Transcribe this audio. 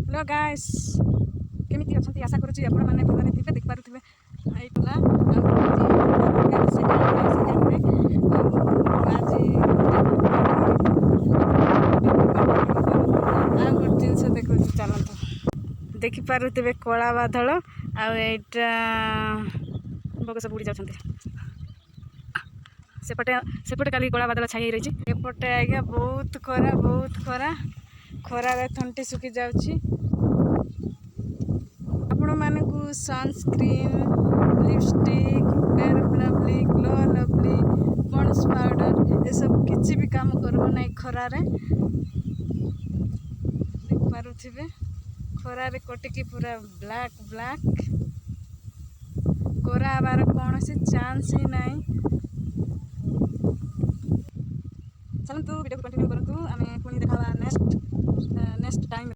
Hello guys केमिति अछंती आशा करूची आपण माने भलरे थिबे देख पारुथिबे एई टला देखि पारुथिबे कला बादल आ एटा बग सब उड़ी जाउछंती सेपटे काली कला बादल छाई रही एपटे आज्ञा बहुत खरा खरारे थंटी सुखी जाउची आपण मानकु sunscreen lipstick fair lovely glow lovely Pond's powder ये सब किसी भी काम करबो नहीं खरारे देख पारुथिबे खरारे कटिकी पूरा ब्लैक कोरा आबार कौन सी चांस ही नहीं। चलतु वीडियो को कंटिन्यू करतु आमे पुणी देखा नेक्स्ट टाइम।